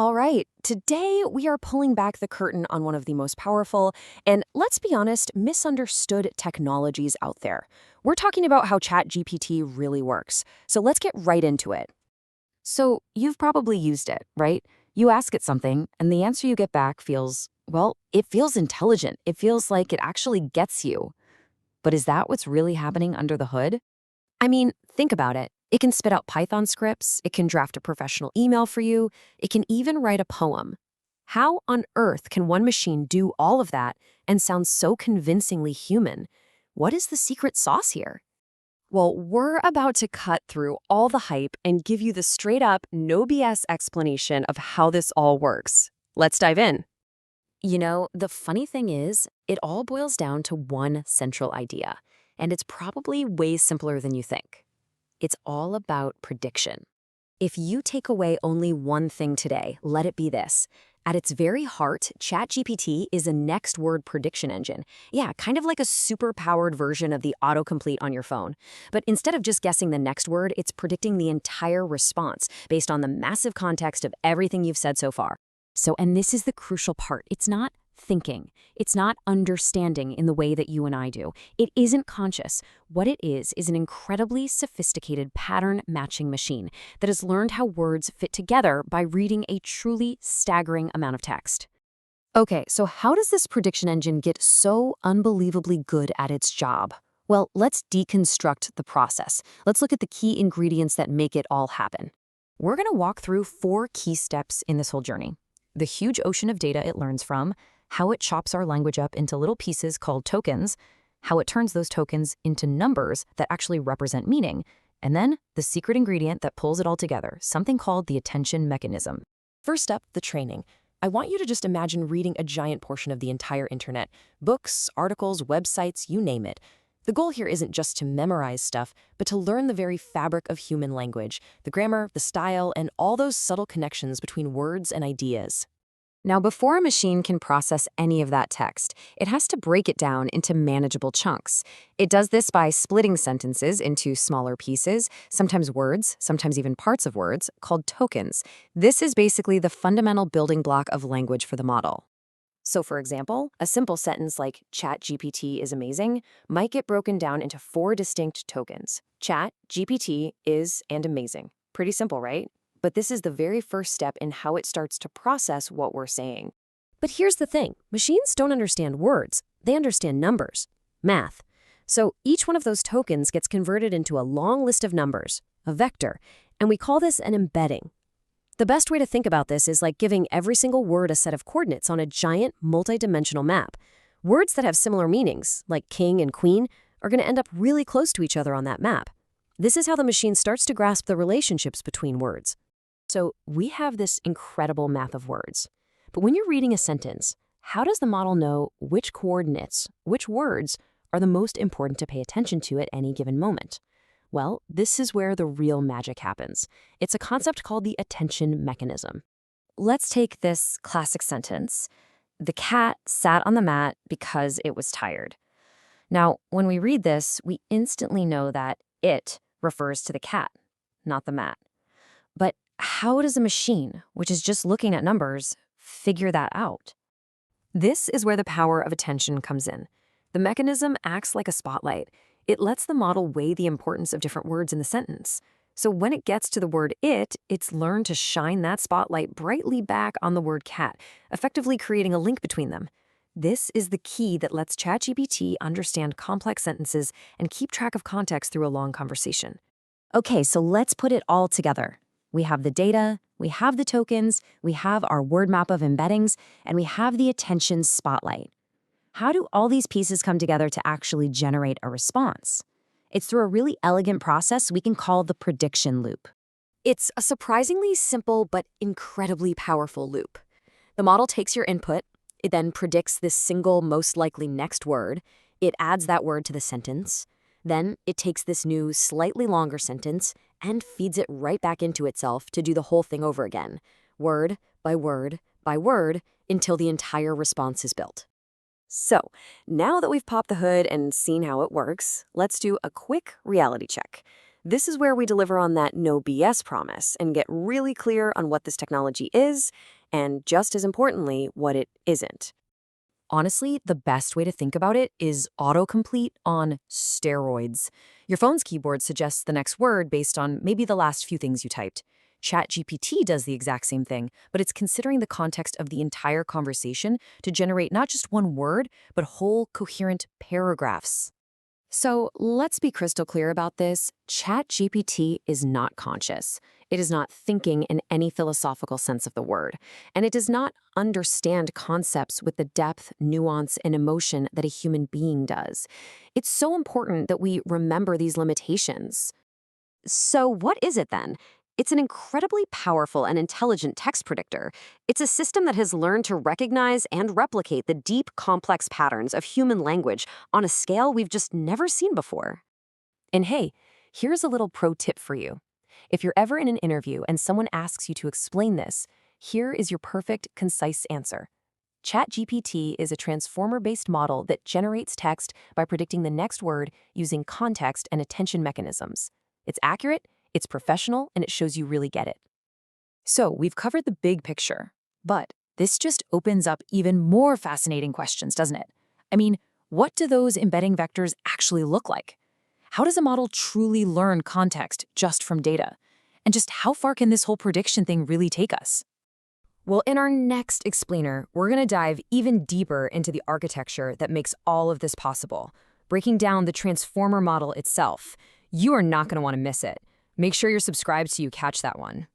All right, today we are pulling back the curtain on one of the most powerful and, let's be honest, misunderstood technologies out there. We're talking about how ChatGPT really works. So let's get right into it. So you've probably used it, right? You ask it something, and the answer you get back it feels intelligent. It feels like it actually gets you. But is that what's really happening under the hood? I mean, think about it. It can spit out Python scripts, it can draft a professional email for you, it can even write a poem. How on earth can one machine do all of that and sound so convincingly human? What is the secret sauce here? Well, we're about to cut through all the hype and give you the straight up, no BS explanation of how this all works. Let's dive in. The funny thing is, it all boils down to one central idea, and it's probably way simpler than you think. It's all about prediction. If you take away only one thing today, let it be this. At its very heart, ChatGPT is a next word prediction engine. Yeah, kind of like a super-powered version of the autocomplete on your phone. But instead of just guessing the next word, it's predicting the entire response based on the massive context of everything you've said so far. And this is the crucial part. It's not thinking. It's not understanding in the way that you and I do. It isn't conscious. What it is an incredibly sophisticated pattern matching machine that has learned how words fit together by reading a truly staggering amount of text. Okay, so how does this prediction engine get so unbelievably good at its job? Well, let's deconstruct the process. Let's look at the key ingredients that make it all happen. We're going to walk through 4 key steps in this whole journey. The huge ocean of data it learns from, how it chops our language up into little pieces called tokens, how it turns those tokens into numbers that actually represent meaning, and then the secret ingredient that pulls it all together, something called the attention mechanism. First up, the training. I want you to just imagine reading a giant portion of the entire internet. Books, articles, websites, you name it. The goal here isn't just to memorize stuff, but to learn the very fabric of human language, the grammar, the style, and all those subtle connections between words and ideas. Now, before a machine can process any of that text, it has to break it down into manageable chunks. It does this by splitting sentences into smaller pieces, sometimes words, sometimes even parts of words, called tokens. This is basically the fundamental building block of language for the model. So, for example, a simple sentence like "ChatGPT is amazing" might get broken down into 4 distinct tokens. Chat, GPT, is, and amazing. Pretty simple, right? But this is the very first step in how it starts to process what we're saying. But here's the thing. Machines don't understand words. They understand numbers, math. So each one of those tokens gets converted into a long list of numbers, a vector, and we call this an embedding. The best way to think about this is like giving every single word a set of coordinates on a giant, multi-dimensional map. Words that have similar meanings, like king and queen, are going to end up really close to each other on that map. This is how the machine starts to grasp the relationships between words. So we have this incredible map of words. But when you're reading a sentence, how does the model know which coordinates, which words, are the most important to pay attention to at any given moment? Well, this is where the real magic happens. It's a concept called the attention mechanism. Let's take this classic sentence. The cat sat on the mat because it was tired. Now, when we read this, we instantly know that it refers to the cat, not the mat. But how does a machine, which is just looking at numbers, figure that out? This is where the power of attention comes in. The mechanism acts like a spotlight. It lets the model weigh the importance of different words in the sentence. So when it gets to the word it's learned to shine that spotlight brightly back on the word cat, effectively creating a link between them. This is the key that lets ChatGPT understand complex sentences and keep track of context through a long conversation. Okay, so let's put it all together. We have the data, we have the tokens, we have our word map of embeddings, and we have the attention spotlight. How do all these pieces come together to actually generate a response? It's through a really elegant process we can call the prediction loop. It's a surprisingly simple but incredibly powerful loop. The model takes your input, it then predicts this single most likely next word, it adds that word to the sentence, then it takes this new, slightly longer sentence and feeds it right back into itself to do the whole thing over again, word by word by word, until the entire response is built. So, now that we've popped the hood and seen how it works, let's do a quick reality check. This is where we deliver on that no BS promise and get really clear on what this technology is, and just as importantly, what it isn't. Honestly, the best way to think about it is autocomplete on steroids. Your phone's keyboard suggests the next word based on maybe the last few things you typed. ChatGPT does the exact same thing, but it's considering the context of the entire conversation to generate not just one word, but whole coherent paragraphs. So let's be crystal clear about this. ChatGPT is not conscious. It is not thinking in any philosophical sense of the word. And it does not understand concepts with the depth, nuance, and emotion that a human being does. It's so important that we remember these limitations. So, what is it then? It's an incredibly powerful and intelligent text predictor. It's a system that has learned to recognize and replicate the deep, complex patterns of human language on a scale we've just never seen before. And hey, here's a little pro tip for you. If you're ever in an interview and someone asks you to explain this, here is your perfect, concise answer. ChatGPT is a transformer-based model that generates text by predicting the next word using context and attention mechanisms. It's accurate, it's professional, and it shows you really get it. So we've covered the big picture, but this just opens up even more fascinating questions, doesn't it? I mean, what do those embedding vectors actually look like? How does a model truly learn context just from data? And just how far can this whole prediction thing really take us? Well, in our next explainer, we're going to dive even deeper into the architecture that makes all of this possible, breaking down the transformer model itself. You are not going to want to miss it. Make sure you're subscribed so you catch that one.